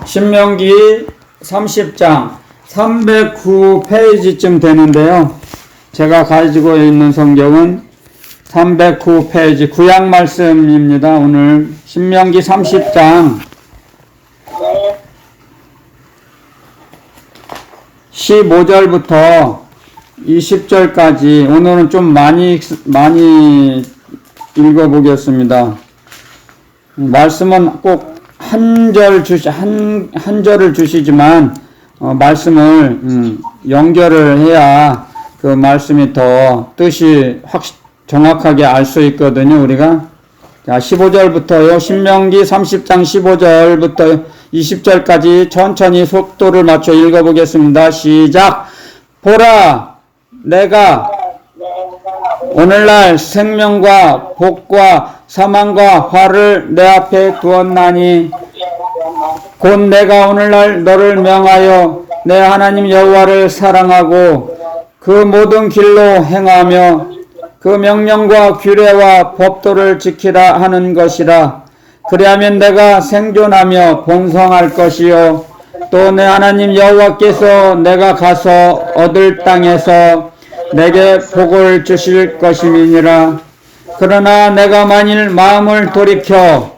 신명기 30장 309페이지쯤 되는데요. 제가 가지고 있는 성경은 309페이지 구약 말씀입니다. 오늘 신명기 30장 15절부터 20절까지 오늘은 좀 많이 읽어보겠습니다. 말씀은 꼭 한 절을 주시지만 말씀을 연결을 해야 그 말씀이 더 뜻이 정확하게 알 수 있거든요. 우리가 자 15절부터요. 신명기 30장 15절부터 20절까지 천천히 속도를 맞춰 읽어보겠습니다. 시작. 보라, 내가 오늘날 생명과 복과 사망과 화를 내 앞에 두었나니 곧 내가 오늘날 너를 명하여 내 하나님 여호와를 사랑하고 그 모든 길로 행하며 그 명령과 규례와 법도를 지키라 하는 것이라. 그리하면 내가 생존하며 번성할 것이요 또 내 하나님 여호와께서 내가 가서 얻을 땅에서 내게 복을 주실 것임이니라. 그러나 내가 만일 마음을 돌이켜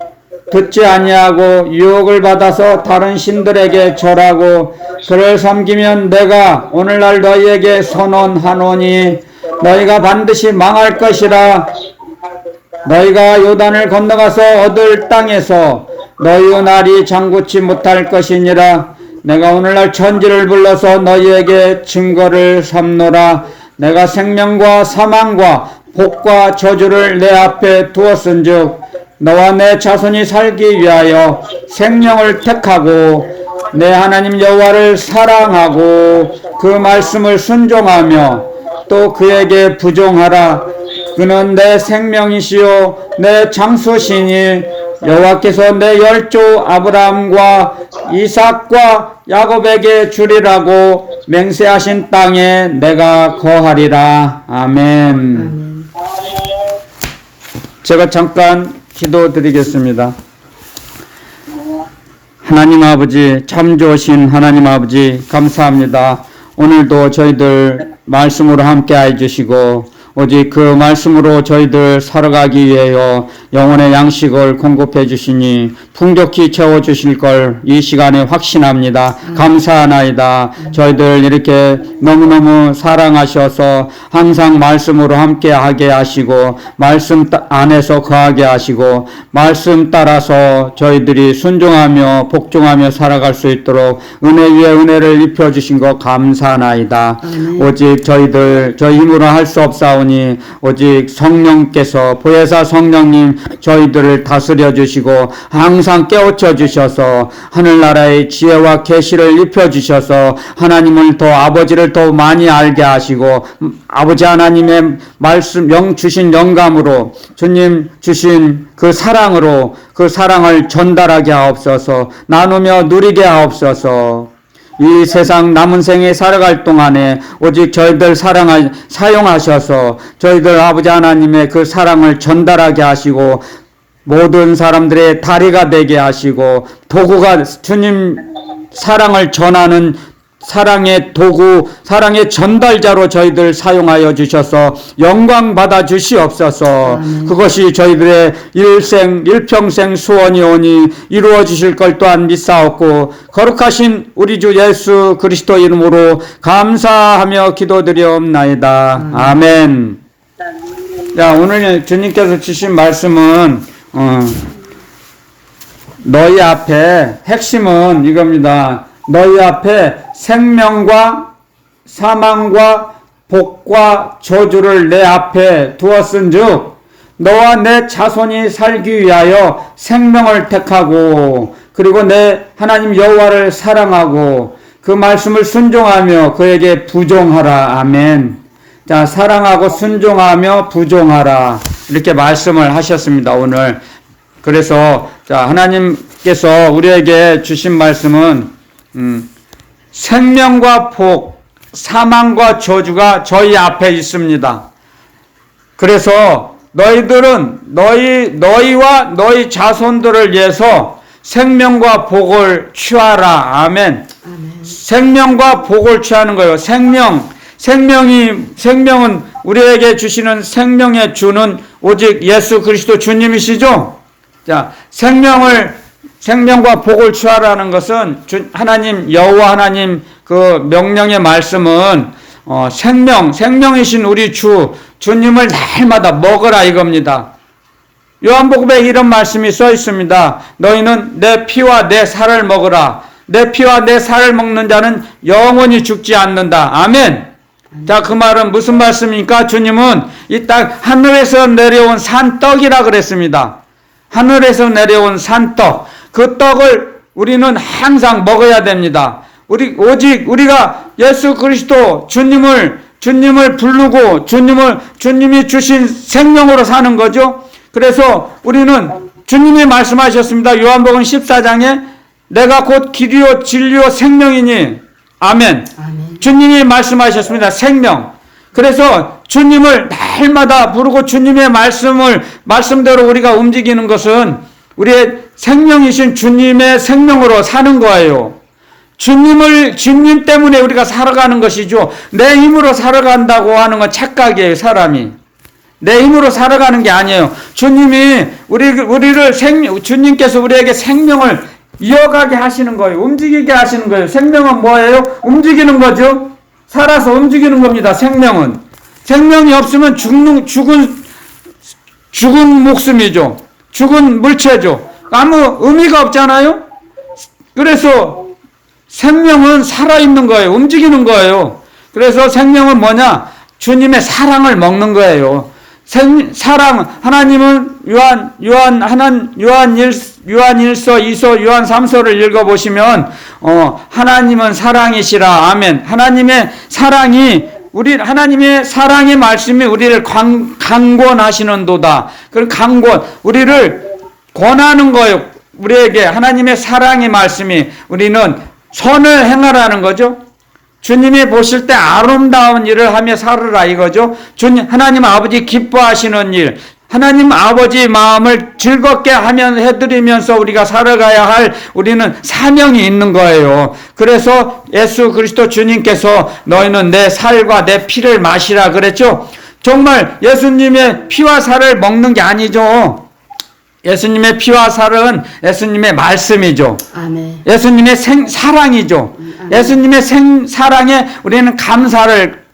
듣지 아니하고 유혹을 받아서 다른 신들에게 절하고 그를 섬기면 내가 오늘날 너희에게 선언하노니 너희가 반드시 망할 것이라. 너희가 요단을 건너가서 얻을 땅에서 너희의 날이 장구치 못할 것이니라. 내가 오늘날 천지를 불러서 너희에게 증거를 삼노라. 내가 생명과 사망과 복과 저주를 내 앞에 두었은즉 너와 내 자손이 살기 위하여 생명을 택하고 내 하나님 여호와를 사랑하고 그 말씀을 순종하며 또 그에게 부종하라. 그는 내 생명이시요 내 장수시니 여호와께서 내 열조 아브라함과 이삭과 야곱에게 주리라고 맹세하신 땅에 내가 거하리라. 아멘. 제가 잠깐 기도드리겠습니다. 하나님 아버지, 참 좋으신 하나님 아버지, 감사합니다. 오늘도 저희들 말씀으로 함께 해주시고 오직 그 말씀으로 저희들 살아가기 위하여 영혼의 양식을 공급해 주시니 풍족히 채워주실 걸 이 시간에 확신합니다. 감사하나이다. 저희들 이렇게 너무너무 사랑하셔서 항상 말씀으로 함께 하게 하시고 말씀 안에서 거하게 하시고 말씀 따라서 저희들이 순종하며 복종하며 살아갈 수 있도록 은혜 위에 은혜를 입혀주신 것 감사하나이다. 오직 저희들 저희 힘으로 할 수 없사오니 오직 성령께서 보혜사 성령님 저희들을 다스려 주시고 항상 깨우쳐 주셔서 하늘나라의 지혜와 계시를 입혀 주셔서 하나님을 더 아버지를 더 많이 알게 하시고 아버지 하나님의 말씀 주신 영감으로 주님 주신 그 사랑으로 그 사랑을 전달하게 하옵소서. 나누며 누리게 하옵소서. 이 세상 남은 생에 살아갈 동안에 오직 저희들 사용하셔서 저희들 아버지 하나님의 그 사랑을 전달하게 하시고 모든 사람들의 다리가 되게 하시고 도구가 주님 사랑을 전하는 사랑의 도구, 사랑의 전달자로 저희들 사용하여 주셔서 영광 받아 주시옵소서. 그것이 저희들의 일평생 소원이오니 이루어 주실 걸 또한 믿사옵고 거룩하신 우리 주 예수 그리스도 이름으로 감사하며 기도드리옵나이다. 아멘. 자, 오늘 주님께서 주신 말씀은 너희 앞에 핵심은 이겁니다. 너희 앞에 생명과 사망과 복과 저주를 내 앞에 두었은즉 너와 내 자손이 살기 위하여 생명을 택하고 그리고 내 하나님 여호와를 사랑하고 그 말씀을 순종하며 그에게 부종하라. 아멘. 자, 사랑하고 순종하며 부종하라 이렇게 말씀을 하셨습니다. 오늘 그래서 자 하나님께서 우리에게 주신 말씀은 생명과 복, 사망과 저주가 저희 앞에 있습니다. 그래서 너희들은 너희와 너희 자손들을 위해서 생명과 복을 취하라. 아멘. 아멘. 생명과 복을 취하는 거예요. 생명은 우리에게 주시는 생명의 주는 오직 예수 그리스도 주님이시죠. 자, 생명과 복을 취하라는 것은 하나님 여호와 하나님 그 명령의 말씀은 생명이신 우리 주님을 날마다 먹으라 이겁니다. 요한복음에 이런 말씀이 써 있습니다. 너희는 내 피와 내 살을 먹으라. 내 피와 내 살을 먹는 자는 영원히 죽지 않는다. 아멘. 자, 그 말은 무슨 말씀입니까? 주님은 이 땅 하늘에서 내려온 산떡이라 그랬습니다. 하늘에서 내려온 산떡. 그 떡을 우리는 항상 먹어야 됩니다. 오직 우리가 예수 그리스도 주님을 부르고 주님이 주신 생명으로 사는 거죠. 그래서 우리는 주님이 말씀하셨습니다. 요한복음 14장에 내가 곧 길이요 진리요 생명이니 아멘. 아멘. 주님이 말씀하셨습니다. 생명. 그래서 주님을 날마다 부르고 주님의 말씀대로 우리가 움직이는 것은 우리의 생명이신 주님의 생명으로 사는 거예요. 주님 때문에 우리가 살아가는 것이죠. 내 힘으로 살아간다고 하는 건 착각이에요, 사람이. 내 힘으로 살아가는 게 아니에요. 주님께서 우리에게 생명을 이어가게 하시는 거예요. 움직이게 하시는 거예요. 생명은 뭐예요? 움직이는 거죠. 살아서 움직이는 겁니다. 생명이 없으면 죽은 목숨이죠. 죽은 물체죠. 아무 의미가 없잖아요. 그래서 생명은 살아있는 거예요. 움직이는 거예요. 그래서 생명은 뭐냐? 주님의 사랑을 먹는 거예요. 사랑, 하나님은 요한 1서, 2서, 요한 3서를 읽어보시면, 하나님은 사랑이시라. 아멘. 하나님의 사랑의 말씀이 우리를 강권하시는도다. 그 우리를 권하는 거예요. 우리에게 하나님의 사랑의 말씀이 우리는 선을 행하라는 거죠. 주님이 보실 때 아름다운 일을 하며 살으라 이거죠. 하나님 아버지 기뻐하시는 일, 하나님 아버지 마음을 즐겁게 해드리면서 우리가 살아가야 할 우리는 사명이 있는 거예요. 그래서 예수 그리스도 주님께서 너희는 내 살과 내 피를 마시라 그랬죠. 정말 예수님의 피와 살을 먹는 게 아니죠. 예수님의 피와 살은 예수님의 말씀이죠. 아멘. 예수님의 사랑이죠. 아멘. 예수님의 사랑에 우리는 감사를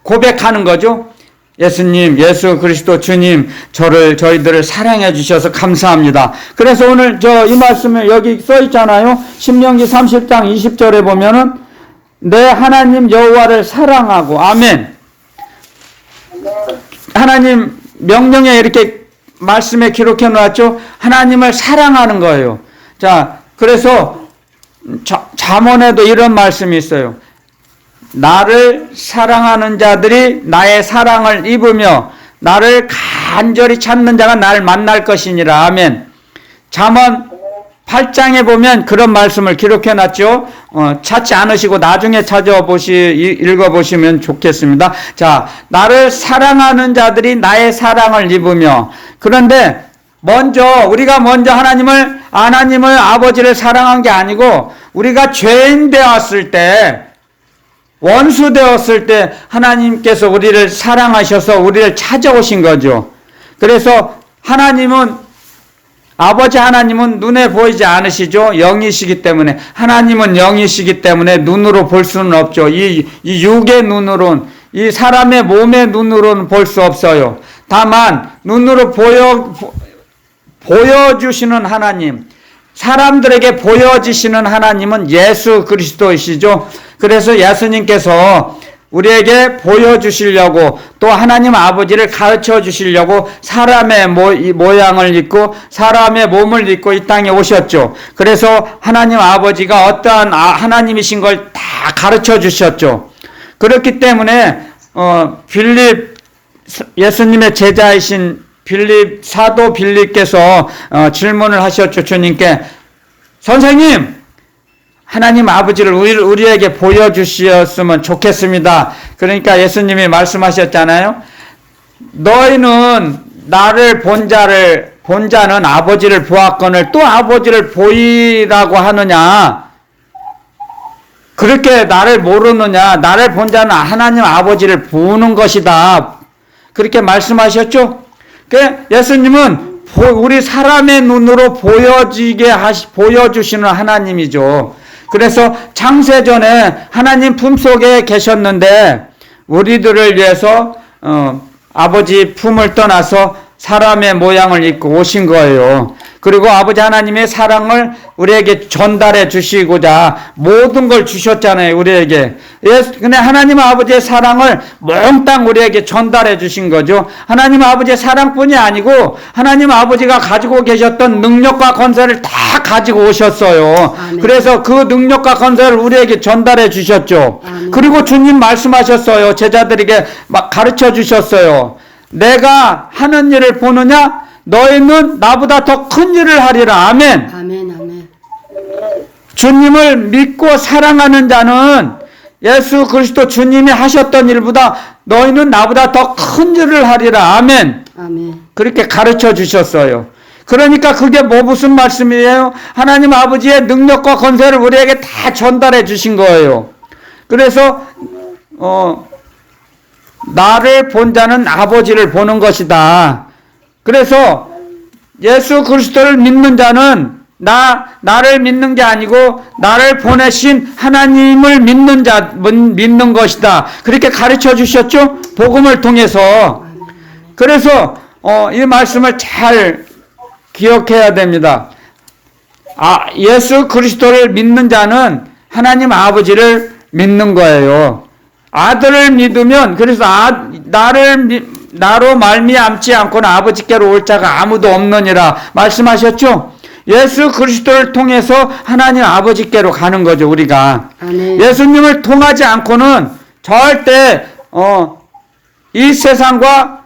고백하는 거죠. 예수님, 예수 그리스도 주님, 저희들을 사랑해 주셔서 감사합니다. 그래서 오늘 이 말씀에 여기 써 있잖아요. 신명기 30장 20절에 보면은 내 하나님 여호와를 사랑하고, 아멘. 하나님 명령에 이렇게 말씀에 기록해 놓았죠. 하나님을 사랑하는 거예요. 자, 그래서 잠언에도 이런 말씀이 있어요. 나를 사랑하는 자들이 나의 사랑을 입으며 나를 간절히 찾는 자가 나를 만날 것이니라. 아멘. 잠언 8장에 보면 그런 말씀을 기록해 놨죠. 찾지 않으시고 나중에 읽어보시면 좋겠습니다. 자, 나를 사랑하는 자들이 나의 사랑을 입으며, 그런데 우리가 먼저 하나님을 아버지를 사랑한 게 아니고, 우리가 죄인 되었을 때, 원수 되었을 때 하나님께서 우리를 사랑하셔서 우리를 찾아오신 거죠. 그래서 아버지 하나님은 눈에 보이지 않으시죠? 영이시기 때문에. 하나님은 영이시기 때문에 눈으로 볼 수는 없죠. 이 육의 눈으로는, 이 사람의 몸의 눈으로는 볼 수 없어요. 다만 눈으로 보여주시는 하나님, 사람들에게 보여지시는 하나님은 예수 그리스도이시죠. 그래서 예수님께서 우리에게 보여주시려고, 또 하나님 아버지를 가르쳐 주시려고 사람의 모양을 입고 사람의 몸을 입고 이 땅에 오셨죠. 그래서 하나님 아버지가 어떠한 하나님이신 걸 다 가르쳐 주셨죠. 그렇기 때문에 예수님의 제자이신 사도 빌립께서 질문을 하셨죠. 주님께, 선생님, 하나님 아버지를 우리에게 보여주셨으면 좋겠습니다. 그러니까 예수님이 말씀하셨잖아요. 너희는 나를 본 자를 본 자는 아버지를 보았거늘 또 아버지를 보이라고 하느냐? 그렇게 나를 모르느냐? 나를 본 자는 하나님 아버지를 보는 것이다. 그렇게 말씀하셨죠? 예수님은 우리 사람의 눈으로 보여주시는 하나님이죠. 그래서 창세전에 하나님 품속에 계셨는데 우리들을 위해서 아버지 품을 떠나서 사람의 모양을 입고 오신 거예요. 그리고 아버지 하나님의 사랑을 우리에게 전달해 주시고자 모든 걸 주셨잖아요, 우리에게. 근데 하나님 아버지의 사랑을 몽땅 우리에게 전달해 주신 거죠. 하나님 아버지의 사랑뿐이 아니고 하나님 아버지가 가지고 계셨던 능력과 권세를 다 가지고 오셨어요. 아멘. 그래서 그 능력과 권세를 우리에게 전달해 주셨죠. 아멘. 그리고 주님 말씀하셨어요. 제자들에게 막 가르쳐 주셨어요. 내가 하는 일을 보느냐? 너희는 나보다 더 큰 일을 하리라. 아멘. 아멘, 아멘. 주님을 믿고 사랑하는 자는 예수 그리스도 주님이 하셨던 일보다 너희는 나보다 더 큰 일을 하리라. 아멘. 아멘. 그렇게 가르쳐 주셨어요. 그러니까 그게 무슨 말씀이에요? 하나님 아버지의 능력과 권세를 우리에게 다 전달해 주신 거예요. 그래서 나를 본 자는 아버지를 보는 것이다. 그래서 예수 그리스도를 믿는 자는 나를 믿는 게 아니고 나를 보내신 하나님을 믿는 것이다. 그렇게 가르쳐 주셨죠? 복음을 통해서. 그래서 이 말씀을 잘 기억해야 됩니다. 예수 그리스도를 믿는 자는 하나님 아버지를 믿는 거예요. 아들을 믿으면 그래서 나로 말미암지 않고는 아버지께로 올 자가 아무도 없느니라 말씀하셨죠? 예수 그리스도를 통해서 하나님 아버지께로 가는 거죠, 우리가. 아멘. 예수님을 통하지 않고는 절대 이 세상과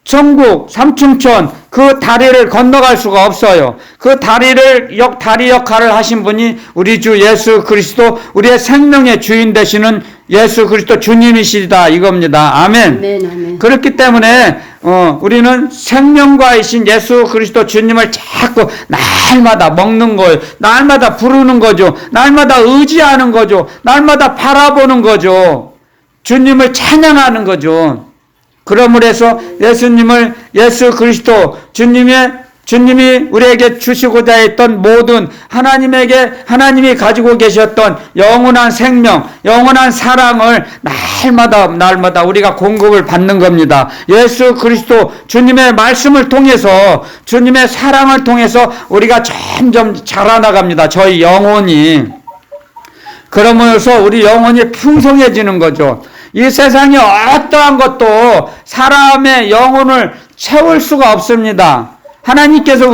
천국 삼층천 그 다리를 건너갈 수가 없어요. 그 다리 역할을 하신 분이 우리 주 예수 그리스도, 우리의 생명의 주인 되시는 예수 그리스도 주님이시다 이겁니다. 아멘. 아멘, 아멘. 그렇기 때문에 우리는 생명과이신 예수 그리스도 주님을 자꾸 날마다 먹는 거예요. 날마다 부르는 거죠. 날마다 의지하는 거죠. 날마다 바라보는 거죠. 주님을 찬양하는 거죠. 그러므로 해서 예수 그리스도 주님이 우리에게 주시고자 했던 모든 하나님이 가지고 계셨던 영원한 생명, 영원한 사랑을 날마다 우리가 공급을 받는 겁니다. 예수 그리스도 주님의 말씀을 통해서, 주님의 사랑을 통해서 우리가 점점 자라나갑니다. 저희 영혼이. 그러면서 우리 영혼이 풍성해지는 거죠. 이 세상에 어떠한 것도 사람의 영혼을 채울 수가 없습니다. 하나님께서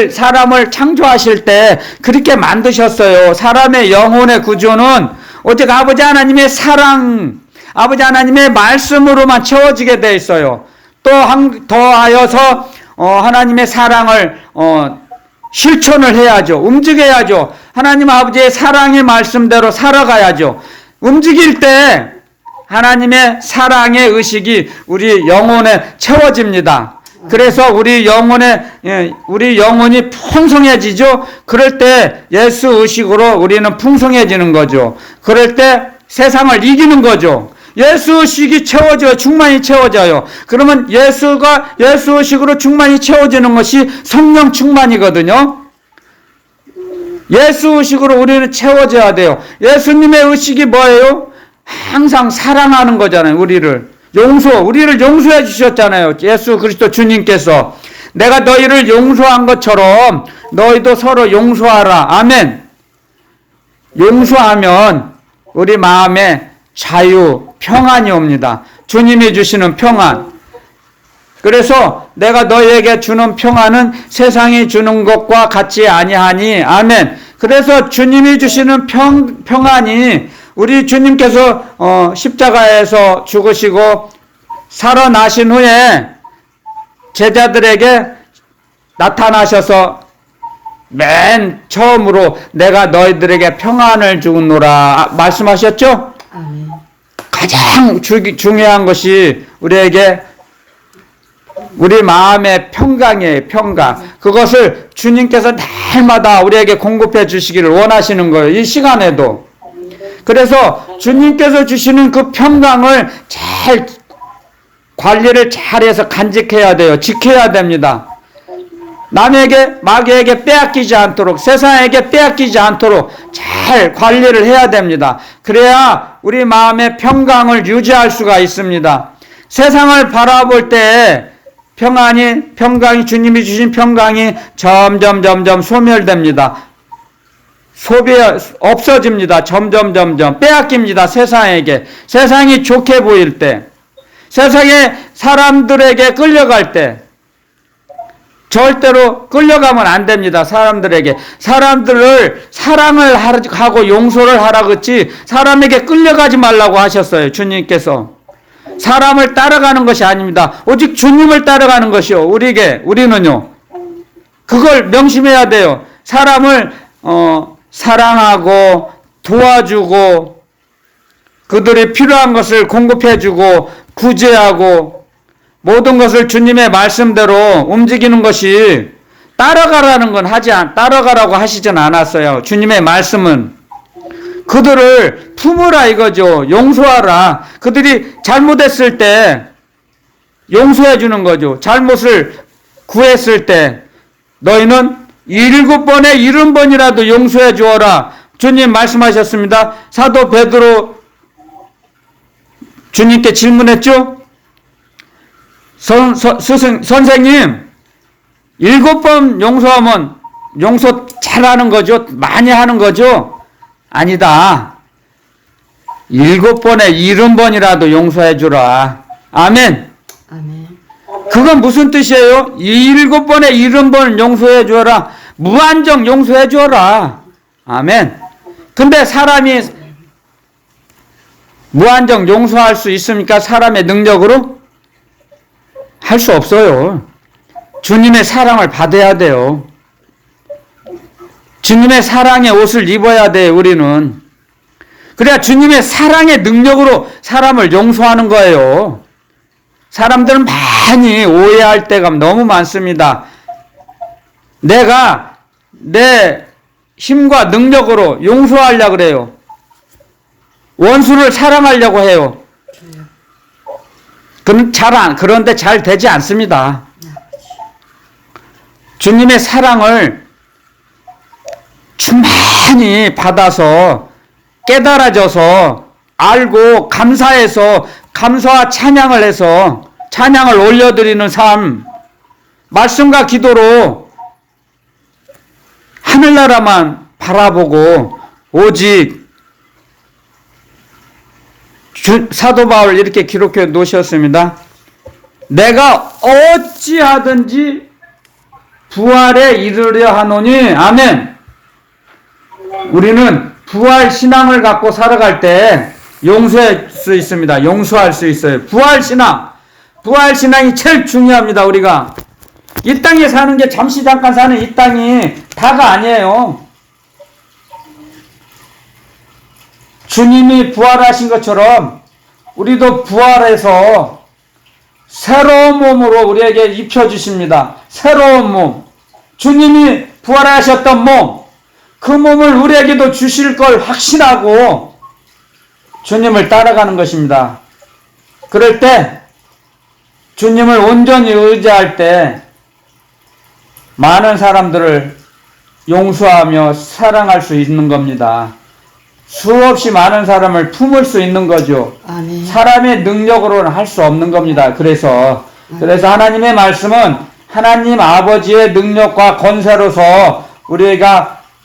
사람을 창조하실 때 그렇게 만드셨어요. 사람의 영혼의 구조는 오직 아버지 하나님의 사랑, 아버지 하나님의 말씀으로만 채워지게 되어 있어요. 또 더하여서 하나님의 사랑을 실천을 해야죠. 움직여야죠. 하나님 아버지의 사랑의 말씀대로 살아가야죠. 움직일 때 하나님의 사랑의 의식이 우리 영혼에 채워집니다. 그래서 우리 영혼이 풍성해지죠. 그럴 때 예수 의식으로 우리는 풍성해지는 거죠. 그럴 때 세상을 이기는 거죠. 예수 의식이 충만히 채워져요. 그러면 예수 의식으로 충만히 채워지는 것이 성령 충만이거든요. 예수 의식으로 우리는 채워져야 돼요. 예수님의 의식이 뭐예요? 항상 사랑하는 거잖아요. 우리를 용서해 주셨잖아요. 예수 그리스도 주님께서 내가 너희를 용서한 것처럼 너희도 서로 용서하라. 아멘. 용서하면 우리 마음에 자유, 평안이 옵니다. 주님이 주시는 평안. 그래서 내가 너희에게 주는 평안은 세상이 주는 것과 같지 아니하니. 아멘. 그래서 주님이 주시는 평안이 우리 주님께서 십자가에서 죽으시고 살아나신 후에 제자들에게 나타나셔서 맨 처음으로 내가 너희들에게 평안을 주노라 말씀하셨죠? 아멘. 가장 중요한 것이 우리에게 우리 마음의 평강이에요. 평강. 그것을 주님께서 날마다 우리에게 공급해 주시기를 원하시는 거예요. 이 시간에도. 그래서 주님께서 주시는 그 평강을 잘 관리를 잘해서 간직해야 돼요. 지켜야 됩니다. 남에게, 마귀에게 빼앗기지 않도록, 세상에게 빼앗기지 않도록 잘 관리를 해야 됩니다. 그래야 우리 마음의 평강을 유지할 수가 있습니다. 세상을 바라볼 때 평강이 주님이 주신 평강이 점점 소멸됩니다. 없어집니다. 점점 빼앗깁니다. 세상에게. 세상이 좋게 보일 때, 세상에 사람들에게 끌려갈 때 절대로 끌려가면 안 됩니다. 사람들에게. 사람들을 사랑을 하고 용서를 하라 그랬지 사람에게 끌려가지 말라고 하셨어요. 주님께서. 사람을 따라가는 것이 아닙니다. 오직 주님을 따라가는 것이요. 우리는요. 그걸 명심해야 돼요. 사람을 사랑하고 도와주고 그들이 필요한 것을 공급해주고 구제하고 모든 것을 주님의 말씀대로 움직이는 것이 따라가라고 하시진 않았어요. 주님의 말씀은 그들을 품으라 이거죠. 용서하라. 그들이 잘못했을 때 용서해 주는 거죠. 잘못을 구했을 때 너희는 7번에 70번이라도 용서해 주어라. 주님 말씀하셨습니다. 사도 베드로 주님께 질문했죠. 선생님 7번 용서하면 용서 잘하는 거죠? 많이 하는 거죠? 아니다. 7번에 70번이라도 용서해 주라. 아멘. 아멘. 그건 무슨 뜻이에요? 7번에 70번 용서해 주어라. 무한정 용서해 주어라. 아멘. 근데 사람이 무한정 용서할 수 있습니까? 사람의 능력으로? 할 수 없어요. 주님의 사랑을 받아야 돼요. 주님의 사랑의 옷을 입어야 돼요. 우리는. 그래야 주님의 사랑의 능력으로 사람을 용서하는 거예요. 사람들은 많이 오해할 때가 너무 많습니다. 내가 내 힘과 능력으로 용서하려고 그래요. 원수를 사랑하려고 해요. 그런데 잘 되지 않습니다. 주님의 사랑을 충만히 받아서 깨달아져서 알고 감사해서 감사와 찬양을 해서 찬양을 올려드리는 삶, 말씀과 기도로 하늘나라만 바라보고 오직 사도 바울 이렇게 기록해 놓으셨습니다. 내가 어찌하든지 부활에 이르려 하노니. 아멘. 우리는 부활 신앙을 갖고 살아갈 때 용서할 수 있습니다. 용서할 수 있어요. 부활 신앙이 제일 중요합니다. 우리가 이 땅에 사는 게 잠깐 사는 이 땅이 다가 아니에요. 주님이 부활하신 것처럼 우리도 부활해서 새로운 몸으로 우리에게 입혀주십니다. 새로운 몸. 주님이 부활하셨던 몸. 그 몸을 우리에게도 주실 걸 확신하고 주님을 따라가는 것입니다. 그럴 때 주님을 온전히 의지할 때 많은 사람들을 용서하며 사랑할 수 있는 겁니다. 수없이 많은 사람을 품을 수 있는 거죠. 아멘. 사람의 능력으로는 할 수 없는 겁니다. 그래서 하나님의 말씀은 하나님 아버지의 능력과 권세로서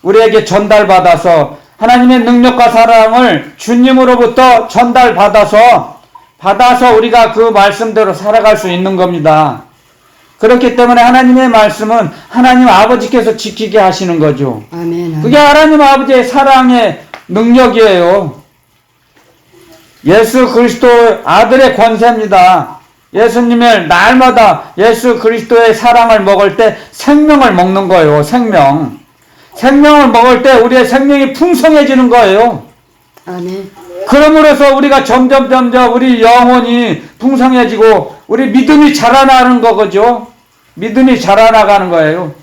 우리에게 전달받아서 하나님의 능력과 사랑을 주님으로부터 전달받아서 우리가 그 말씀대로 살아갈 수 있는 겁니다. 그렇기 때문에 하나님의 말씀은 하나님 아버지께서 지키게 하시는 거죠. 아멘. 그게 하나님 아버지의 사랑의 능력이에요. 예수 그리스도 아들의 권세입니다. 예수님을 날마다 예수 그리스도의 사랑을 먹을 때 생명을 먹는 거예요. 생명을 먹을 때 우리의 생명이 풍성해지는 거예요. 아멘. 그러므로서 우리가 점점 우리 영혼이 풍성해지고 우리 믿음이 자라나는 거죠. 믿음이 자라나가는 거예요.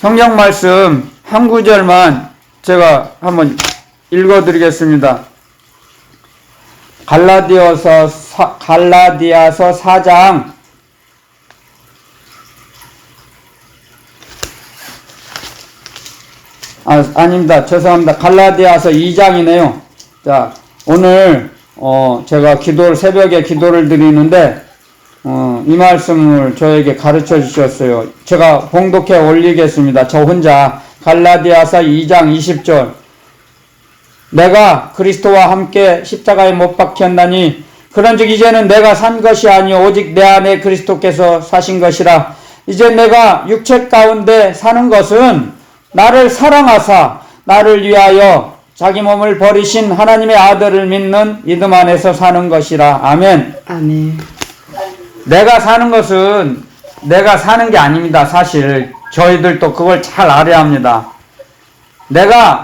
성경 말씀 한 구절만 제가 한번 읽어드리겠습니다. 갈라디아서 4장 아닙니다. 죄송합니다. 갈라디아서 2장이네요. 자, 오늘 제가 새벽에 기도를 드리는데 이 말씀을 저에게 가르쳐 주셨어요. 제가 봉독해 올리겠습니다. 저 혼자. 갈라디아서 2장 20절. 내가 그리스도와 함께 십자가에 못 박혔나니 그런즉 이제는 내가 산 것이 아니요 오직 내 안에 그리스도께서 사신 것이라. 이제 내가 육체 가운데 사는 것은 나를 사랑하사 나를 위하여 자기 몸을 버리신 하나님의 아들을 믿는 믿음 안에서 사는 것이라. 아멘. 아멘. 내가 사는 것은 내가 사는 게 아닙니다. 사실 저희들도 그걸 잘 알아야 합니다.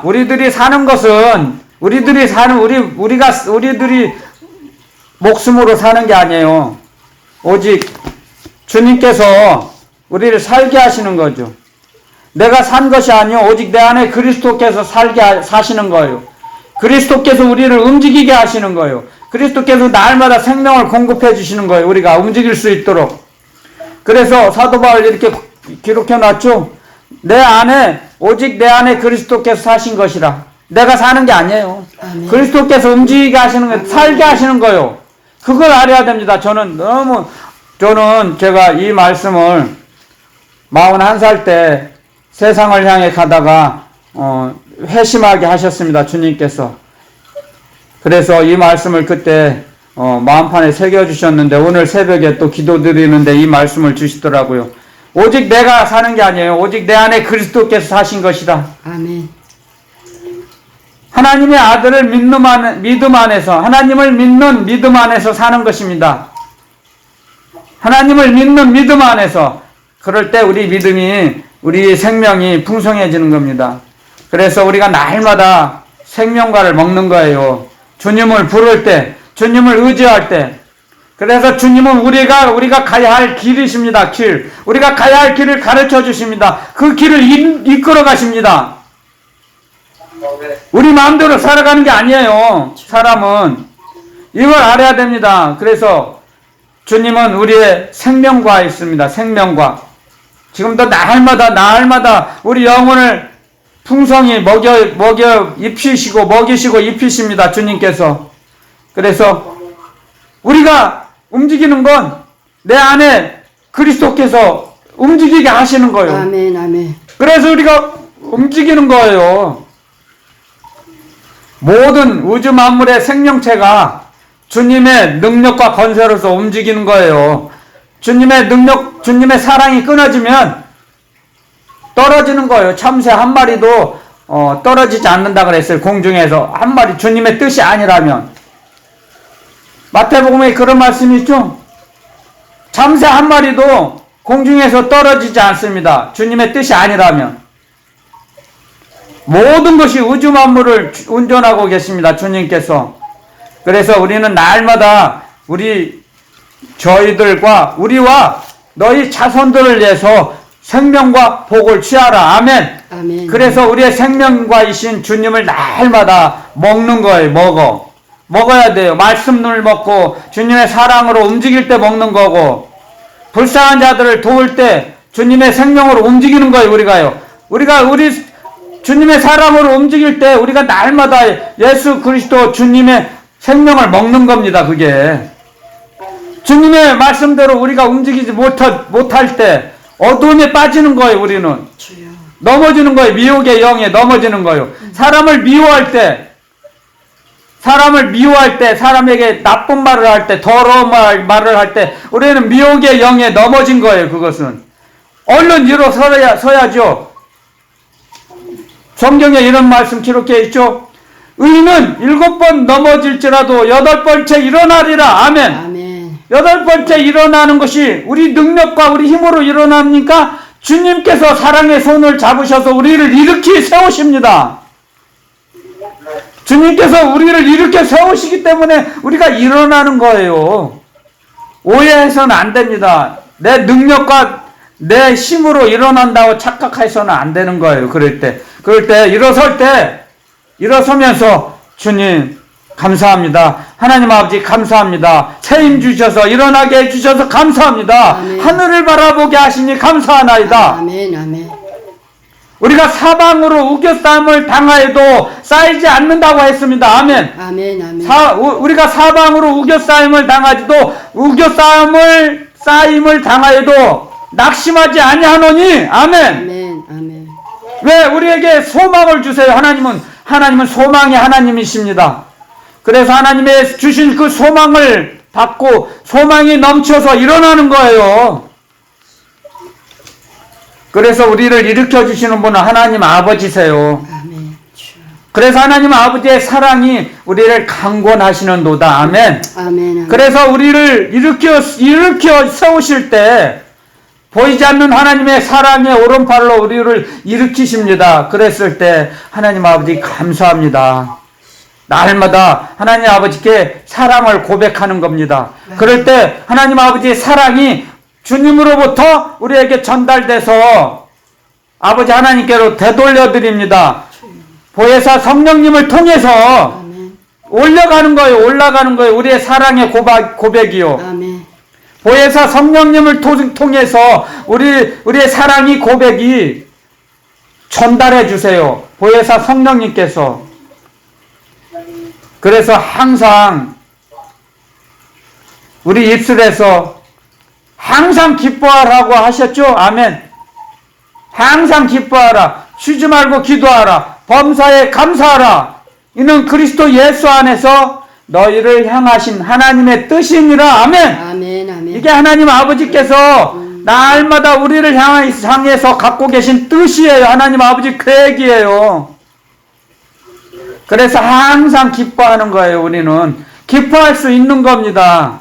우리들이 사는 것은 우리들이 목숨으로 사는 게 아니에요. 오직 주님께서 우리를 살게 하시는 거죠. 내가 산 것이 아니요 오직 내 안에 그리스도께서 사시는 거예요. 그리스도께서 우리를 움직이게 하시는 거예요. 그리스도께서 날마다 생명을 공급해 주시는 거예요. 우리가 움직일 수 있도록. 그래서 사도 바울 이렇게 기록해 놨죠. 오직 내 안에 그리스도께서 사신 것이라. 내가 사는 게 아니에요. 아멘. 그리스도께서 움직이게 하시는 거예요. 살게 하시는 거예요. 그걸 알아야 됩니다. 저는 제가 이 말씀을 41살 때 세상을 향해 가다가 회심하게 하셨습니다. 주님께서. 그래서 이 말씀을 그때 마음판에 새겨주셨는데 오늘 새벽에 또 기도드리는데 이 말씀을 주시더라고요. 오직 내가 사는 게 아니에요. 오직 내 안에 그리스도께서 사신 것이다. 아멘. 하나님의 아들을 믿음 안에서 하나님을 믿는 믿음 안에서 사는 것입니다. 하나님을 믿는 믿음 안에서 그럴 때 우리 생명이 풍성해지는 겁니다. 그래서 우리가 날마다 생명과를 먹는 거예요. 주님을 부를 때, 주님을 의지할 때. 그래서 주님은 우리가 가야 할 길이십니다. 우리가 가야 할 길을 가르쳐 주십니다. 그 길을 이끌어 가십니다. 우리 마음대로 살아가는 게 아니에요. 사람은. 이걸 알아야 됩니다. 그래서 주님은 우리의 생명과 있습니다. 생명과. 지금도 날마다 우리 영혼을 풍성히 먹이시고 입히십니다. 주님께서. 그래서 우리가 움직이는 건 내 안에 그리스도께서 움직이게 하시는 거예요. 아멘, 아멘. 그래서 우리가 움직이는 거예요. 모든 우주 만물의 생명체가 주님의 능력과 건설로서 움직이는 거예요. 주님의 능력, 주님의 사랑이 끊어지면 떨어지는 거예요. 참새 한 마리도 떨어지지 않는다 그랬어요. 공중에서 한 마리, 주님의 뜻이 아니라면. 마태복음에 그런 말씀이 있죠. 참새 한 마리도 공중에서 떨어지지 않습니다. 주님의 뜻이 아니라면. 모든 것이 우주 만물을 운전하고 계십니다. 주님께서. 그래서 우리는 날마다 우리와 너희 자손들을 위해서 생명과 복을 취하라. 아멘. 아멘. 그래서 우리의 생명과이신 주님을 날마다 먹는 거예요. 먹어야 돼요. 말씀을 먹고 주님의 사랑으로 움직일 때 먹는 거고, 불쌍한 자들을 도울 때 주님의 생명으로 움직이는 거예요. 우리가 주님의 사랑으로 움직일 때 우리가 날마다 예수 그리스도 주님의 생명을 먹는 겁니다. 그게 주님의 말씀대로 우리가 움직이지 못할 때 어두움에 빠지는 거예요. 우리는 주여. 넘어지는 거예요. 미혹의 영에 넘어지는 거예요. 사람을 미워할 때, 사람에게 나쁜 말을 할 때, 더러운 말을 할 때 우리는 미혹의 영에 넘어진 거예요. 그것은 얼른 일어서야죠. 성경에 이런 말씀 기록해 있죠. 의인은 7번 넘어질지라도 8번째 일어나리라. 아멘. 아멘. 8번째 일어나는 것이 우리 능력과 우리 힘으로 일어납니까? 주님께서 사랑의 손을 잡으셔서 우리를 일으키 세우십니다. 주님께서 우리를 일으켜 세우시기 때문에 우리가 일어나는 거예요. 오해해서는 안 됩니다. 내 능력과 내 힘으로 일어난다고 착각해서는 안 되는 거예요. 그럴 때 일어서면서 주님 감사합니다. 하나님 아버지 감사합니다. 새 힘 주셔서 일어나게 해주셔서 감사합니다. 아멘. 하늘을 바라보게 하시니 감사하나이다. 아멘, 아멘. 우리가 사방으로 우겨싸임을 당하여도 쌓이지 않는다고 했습니다. 아멘. 아멘, 아멘. 우리가 사방으로 우겨싸임을 당하지도 쌓임을 당하여도 낙심하지 아니하노니. 아멘. 아멘, 아멘. 왜 우리에게 소망을 주세요? 하나님은 소망의 하나님이십니다. 그래서 하나님의 주신 그 소망을 받고 소망이 넘쳐서 일어나는 거예요. 그래서 우리를 일으켜 주시는 분은 하나님 아버지세요. 아멘. 그래서 하나님 아버지의 사랑이 우리를 강권하시는도다. 아멘. 아멘, 아멘. 그래서 우리를 일으켜 세우실 때 보이지 않는 하나님의 사랑의 오른팔로 우리를 일으키십니다. 그랬을 때 하나님 아버지 감사합니다. 날마다 하나님 아버지께 사랑을 고백하는 겁니다. 그럴 때 하나님 아버지의 사랑이 주님으로부터 우리에게 전달돼서 아버지 하나님께로 되돌려 드립니다. 보혜사 성령님을 통해서 올라가는 거예요. 우리의 사랑의 고백이요. 아멘. 보혜사 성령님을 통해서 우리의 사랑이 고백이 전달해 주세요. 보혜사 성령님께서. 그래서 항상 우리 입술에서 항상 기뻐하라고 하셨죠? 아멘. 항상 기뻐하라. 쉬지 말고 기도하라. 범사에 감사하라. 이는 그리스도 예수 안에서 너희를 향하신 하나님의 뜻이니라. 아멘. 아멘, 아멘. 이게 하나님 아버지께서 날마다 우리를 향해서 갖고 계신 뜻이에요. 하나님 아버지 계획이에요. 그래서 항상 기뻐하는 거예요. 우리는 기뻐할 수 있는 겁니다.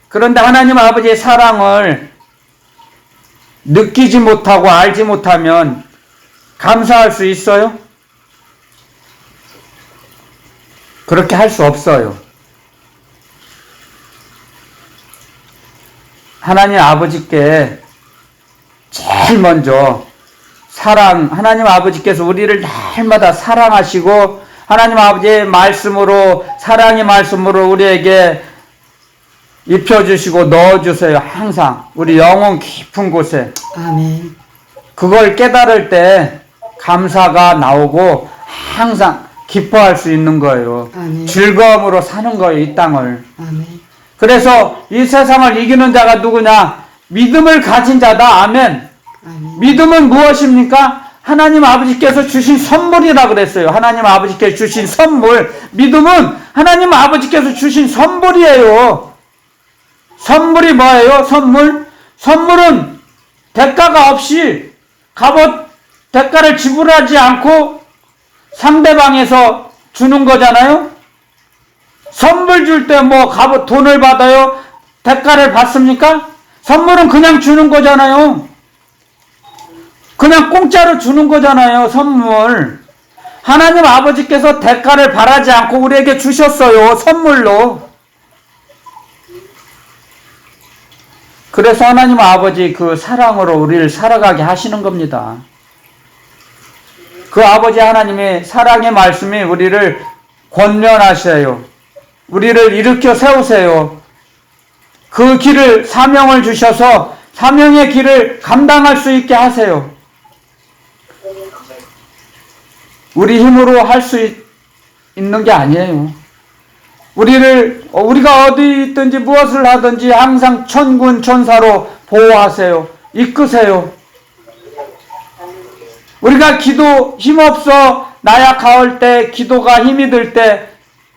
그런데 하나님 아버지의 사랑을 느끼지 못하고 알지 못하면 감사할 수 있어요? 그렇게 할 수 없어요. 하나님 아버지께 제일 먼저 하나님 아버지께서 우리를 날마다 사랑하시고 하나님 아버지의 말씀으로, 사랑의 말씀으로 우리에게 입혀주시고 넣어주세요. 항상 우리 영혼 깊은 곳에. 아멘. 그걸 깨달을 때 감사가 나오고 항상 기뻐할 수 있는 거예요. 아멘. 즐거움으로 사는 거예요, 이 땅을. 아멘. 그래서 이 세상을 이기는 자가 누구냐? 믿음을 가진 자다. 아멘. 아멘. 믿음은 무엇입니까? 하나님 아버지께서 주신 선물이라 그랬어요. 하나님 아버지께서 주신 선물. 믿음은 하나님 아버지께서 주신 선물이에요. 선물이 뭐예요? 선물은 대가가 없이 값어치 대가를 지불하지 않고 상대방에서 주는 거잖아요. 선물 줄 때 뭐 값어 돈을 받아요? 대가를 받습니까? 선물은 그냥 주는 거잖아요. 그냥 공짜로 주는 거잖아요. 선물. 하나님 아버지께서 대가를 바라지 않고 우리에게 주셨어요. 선물로. 그래서 하나님 아버지 그 사랑으로 우리를 살아가게 하시는 겁니다. 그 아버지 하나님의 사랑의 말씀이 우리를 권면하세요. 우리를 일으켜 세우세요. 그 길을, 사명을 주셔서 사명의 길을 감당할 수 있게 하세요. 우리 힘으로 할 수 있는 게 아니에요. 우리가 어디 있든지 무엇을 하든지 항상 천군 천사로 보호하세요. 이끄세요. 우리가 기도 힘없어 나약할 때, 기도가 힘이 들 때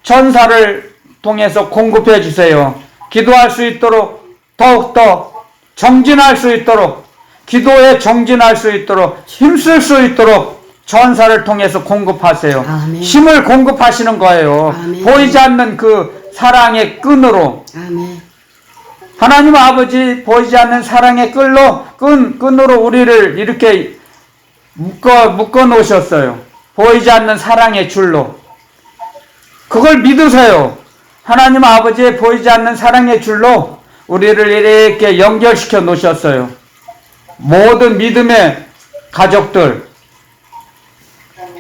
천사를 통해서 공급해 주세요. 기도할 수 있도록 더욱더 정진할 수 있도록, 기도에 정진할 수 있도록, 힘쓸 수 있도록 천사를 통해서 공급하세요. 아멘. 힘을 공급하시는 거예요. 아멘. 보이지 않는 그 사랑의 끈으로. 아멘. 하나님 아버지 보이지 않는 사랑의 끈으로 우리를 이렇게 묶어 놓으셨어요. 보이지 않는 사랑의 줄로. 그걸 믿으세요. 하나님 아버지의 보이지 않는 사랑의 줄로 우리를 이렇게 연결시켜 놓으셨어요. 모든 믿음의 가족들,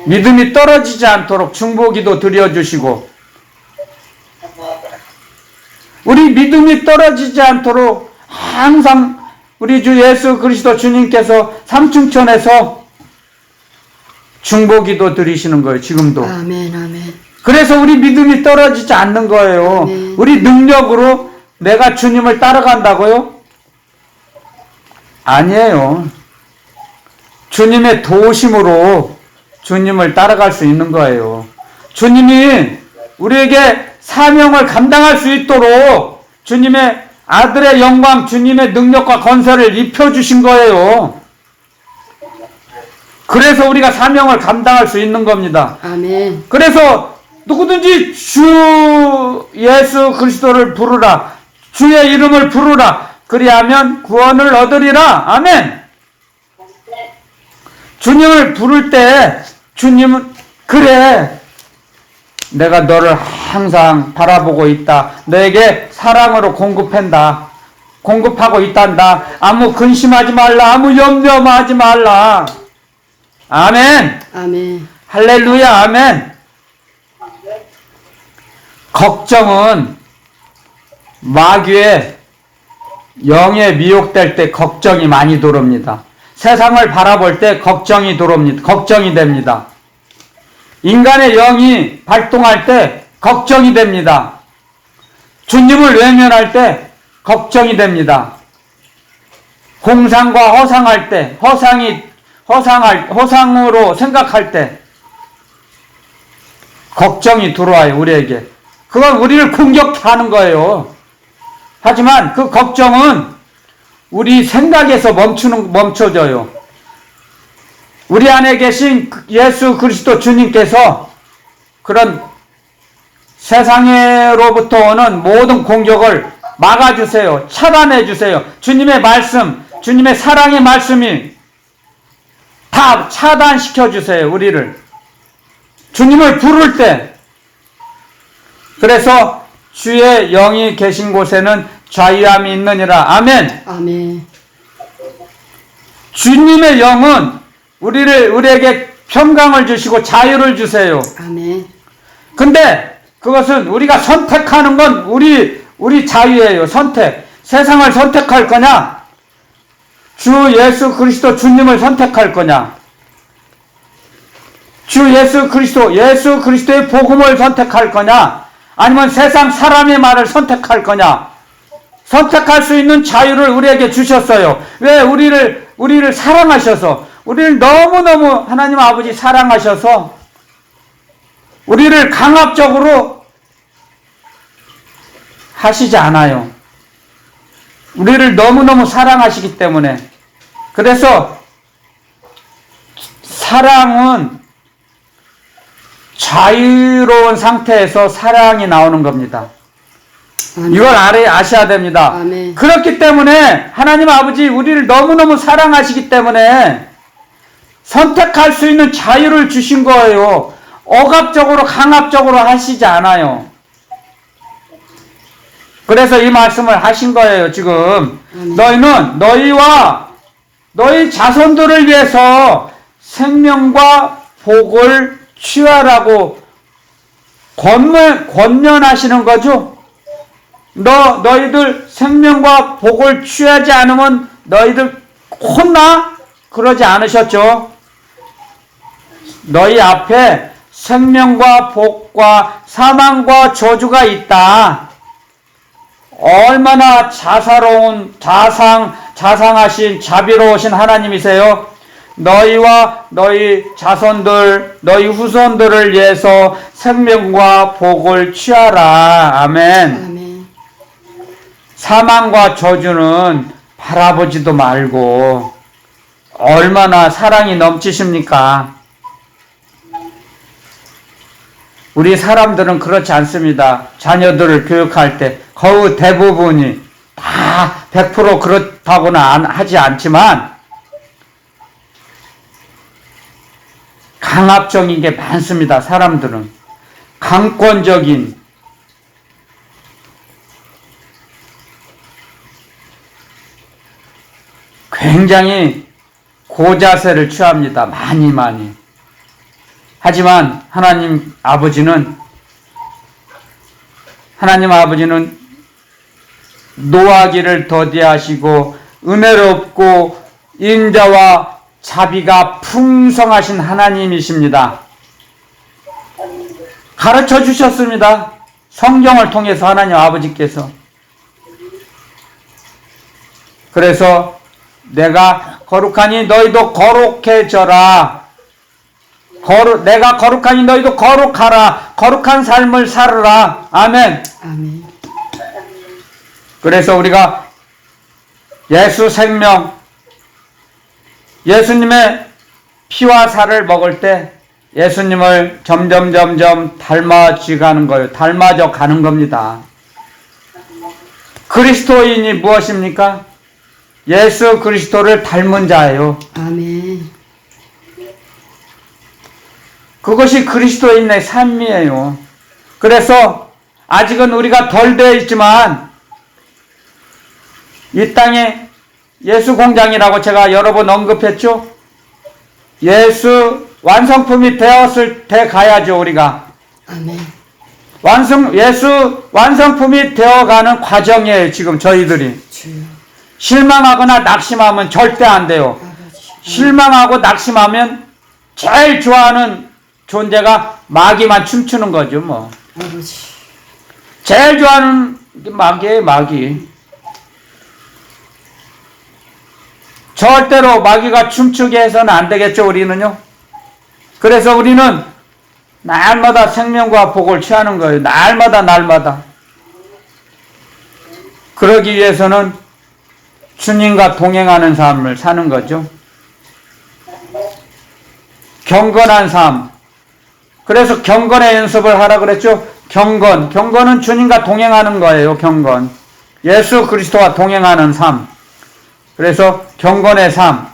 믿음이 떨어지지 않도록 중보기도 드려주시고, 우리 믿음이 떨어지지 않도록 항상 우리 주 예수 그리스도 주님께서 삼층천에서 중보기도 드리시는 거예요. 지금도. 아멘, 아멘. 그래서 우리 믿음이 떨어지지 않는 거예요. 네. 우리 능력으로 내가 주님을 따라간다고요? 아니에요. 주님의 도우심으로 주님을 따라갈 수 있는 거예요. 주님이 우리에게 사명을 감당할 수 있도록 주님의 아들의 영광, 주님의 능력과 건설을 입혀주신 거예요. 그래서 우리가 사명을 감당할 수 있는 겁니다. 아멘. 그래서 누구든지 주 예수 그리스도를 부르라, 주의 이름을 부르라, 그리하면 구원을 얻으리라. 아멘. 주님을 부를 때 주님은 그래, 내가 너를 항상 바라보고 있다, 너에게 사랑으로 공급하고 있단다. 아무 근심하지 말라, 아무 염려하지 말라. 아멘. 아멘. 할렐루야. 아멘. 걱정은 마귀의 영에 미혹될 때 걱정이 많이 들어옵니다. 세상을 바라볼 때 걱정이 들어옵니다. 걱정이 됩니다. 인간의 영이 발동할 때 걱정이 됩니다. 주님을 외면할 때 걱정이 됩니다. 공상과 허상할 때, 허상으로 생각할 때 걱정이 들어와요, 우리에게. 그건 우리를 공격하는 거예요. 하지만 그 걱정은 우리 생각에서 멈춰져요. 우리 안에 계신 예수 그리스도 주님께서 그런 세상으로부터 오는 모든 공격을 막아주세요. 차단해주세요. 주님의 말씀, 주님의 사랑의 말씀이 다 차단시켜주세요, 우리를. 주님을 부를 때. 그래서 주의 영이 계신 곳에는 자유함이 있느니라. 아멘. 아멘. 주님의 영은 우리에게 평강을 주시고 자유를 주세요. 아멘. 근데 그것은 우리가 선택하는 건 우리 자유예요. 선택. 세상을 선택할 거냐? 주 예수 그리스도 주님을 선택할 거냐? 주 예수 그리스도의 복음을 선택할 거냐? 아니면 세상 사람의 말을 선택할 거냐? 선택할 수 있는 자유를 우리에게 주셨어요. 왜? 우리를 사랑하셔서, 우리를 너무너무 하나님 아버지 사랑하셔서 우리를 강압적으로 하시지 않아요. 우리를 너무너무 사랑하시기 때문에. 그래서 사랑은 자유로운 상태에서 사랑이 나오는 겁니다. 아멘. 이걸 아셔야 됩니다. 아멘. 그렇기 때문에 하나님 아버지 우리를 너무너무 사랑하시기 때문에 선택할 수 있는 자유를 주신 거예요. 억압적으로 강압적으로 하시지 않아요. 그래서 이 말씀을 하신 거예요. 지금 너희는 너희와 너희 자손들을 위해서 생명과 복을 취하라고 권면하시는 거죠. 너희들 생명과 복을 취하지 않으면 너희들 혼나? 그러지 않으셨죠. 너희 앞에 생명과 복과 사망과 저주가 있다. 얼마나 자상하신 자비로우신 하나님이세요. 너희와 너희 자손들, 너희 후손들을 위해서 생명과 복을 취하라. 아멘. 아멘. 사망과 저주는 바라보지도 말고 얼마나 사랑이 넘치십니까? 우리 사람들은 그렇지 않습니다. 자녀들을 교육할 때 거의 대부분이 다 100% 그렇다고는 하지 않지만 강압적인 게 많습니다. 사람들은 강권적인 굉장히 고자세를 취합니다. 많이. 하지만 하나님 아버지는 노하기를 더디하시고 은혜롭고 인자와 자비가 풍성하신 하나님이십니다. 가르쳐 주셨습니다. 성경을 통해서 하나님 아버지께서. 그래서 내가 거룩하니 너희도 거룩해져라. 내가 거룩하니 너희도 거룩하라. 거룩한 삶을 살으라. 아멘. 아멘. 그래서 우리가 예수 생명, 예수님의 피와 살을 먹을 때 예수님을 점점 닮아져 가는 겁니다. 그리스도인이 무엇입니까? 예수 그리스도를 닮은 자예요. 아멘. 그것이 그리스도인의 삶이에요. 그래서 아직은 우리가 덜 되어 있지만 이 땅에 예수 공장이라고 제가 여러 번 언급했죠. 예수 완성품이 되었을 때 가야죠. 우리가 아멘. 예수 완성품이 되어가는 과정이에요. 지금 저희들이 주여. 실망하거나 낙심하면 절대 안 돼요. 아버지. 실망하고 낙심하면 제일 좋아하는 존재가 마귀만 춤추는 거죠. 뭐 아버지. 제일 좋아하는 게 마귀예요. 마귀. 절대로 마귀가 춤추게 해서는 안 되겠죠. 우리는요. 그래서 우리는 날마다 생명과 복을 취하는 거예요. 날마다. 그러기 위해서는 주님과 동행하는 삶을 사는 거죠. 경건한 삶. 그래서 경건의 연습을 하라 그랬죠. 경건은 주님과 동행하는 거예요. 경건. 예수 그리스도와 동행하는 삶. 그래서 경건의 삶.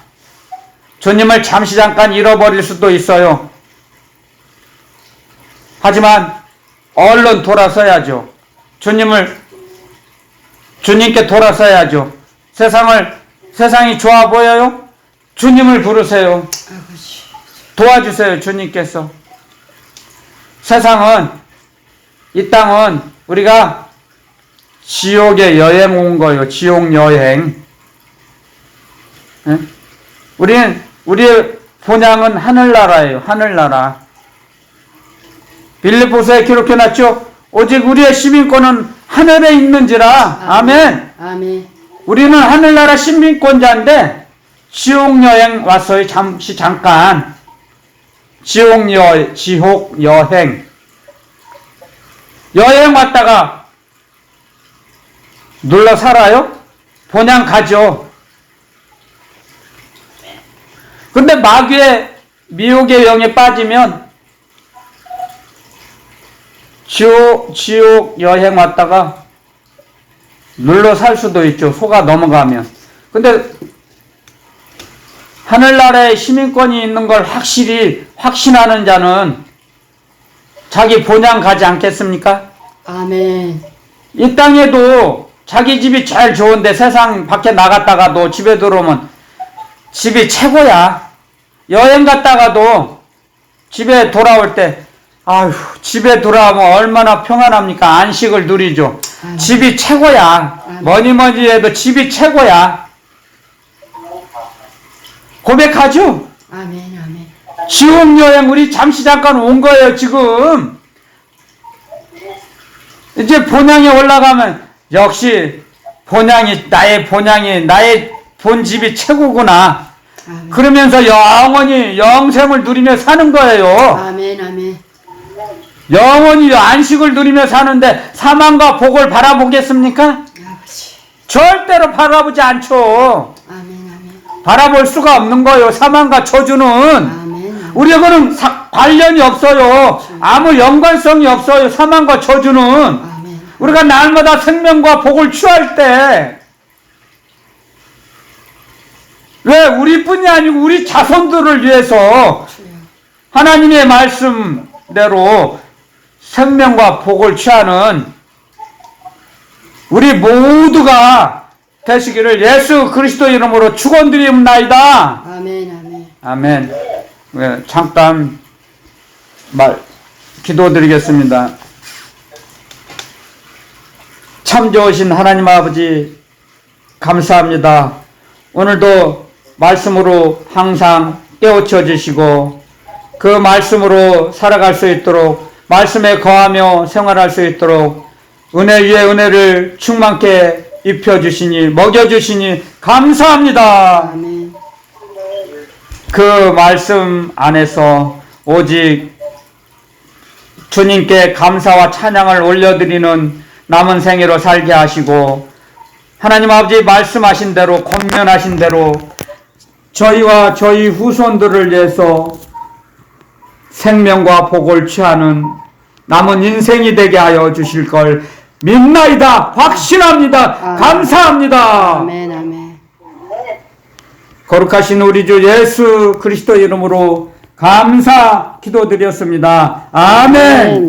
주님을 잠깐 잃어버릴 수도 있어요. 하지만 얼른 돌아서야죠. 주님께 돌아서야죠. 세상이 좋아 보여요? 주님을 부르세요. 아버지. 도와주세요. 주님께서. 이 땅은 우리가 지옥에 여행 온 거예요. 지옥 여행. 우리의 본향은 하늘나라예요. 하늘나라. 빌립보서에 기록해놨죠. 오직 우리의 시민권은 하늘에 있는지라. 아멘. 아멘. 우리는 하늘나라 시민권자인데 지옥 여행 왔어요. 잠깐. 지옥 여행. 여행 왔다가 눌러 살아요? 본향 가죠. 근데 마귀의 미혹의 영에 빠지면 지옥 여행 왔다가 눌러 살 수도 있죠. 속아 넘어가면. 근데 하늘나라에 시민권이 있는 걸 확신하는 자는 자기 본향 가지 않겠습니까? 아멘. 이 땅에도 자기 집이 제일 좋은데 세상 밖에 나갔다가도 집에 들어오면 집이 최고야. 여행 갔다가도 집에 돌아올 때 아휴, 집에 돌아오면 얼마나 평안합니까? 안식을 누리죠. 아멘. 집이 최고야. 아멘. 뭐니 해도 집이 최고야. 고백하죠? 아멘. 지옥 여행 우리 잠깐 온 거예요. 지금 이제 본향에 올라가면 역시 나의 본집이 최고구나. 아멘. 그러면서 영원히 영생을 누리며 사는 거예요. 아멘. 영원히 안식을 누리며 사는데 사망과 복을 바라보겠습니까? 아버지. 절대로 바라보지 않죠. 아멘. 바라볼 수가 없는 거예요. 사망과 저주는. 아멘. 우리하고는 관련이 없어요. 아무 연관성이 없어요. 사망과 저주는. 아멘. 우리가 날마다 생명과 복을 취할 때 왜 우리뿐이 아니고 우리 자손들을 위해서 주여. 하나님의 말씀대로 생명과 복을 취하는 우리 모두가 되시기를 예수 그리스도 이름으로 축원드립니다. 아멘. 아멘. 아멘. 잠깐 기도드리겠습니다. 참 좋으신 하나님 아버지 감사합니다. 오늘도 말씀으로 항상 깨우쳐 주시고 그 말씀으로 살아갈 수 있도록 말씀에 거하며 생활할 수 있도록 은혜 위에 은혜를 충만케 입혀주시니 먹여주시니 감사합니다. 아멘. 그 말씀 안에서 오직 주님께 감사와 찬양을 올려드리는 남은 생애로 살게 하시고 하나님 아버지 말씀하신 대로 권면하신 대로 저희와 저희 후손들을 위해서 생명과 복을 취하는 남은 인생이 되게 하여 주실 걸 믿나이다. 확신합니다. 감사합니다. 아멘. 아멘. 거룩하신 우리 주 예수 그리스도 이름으로 감사 기도드렸습니다. 아멘.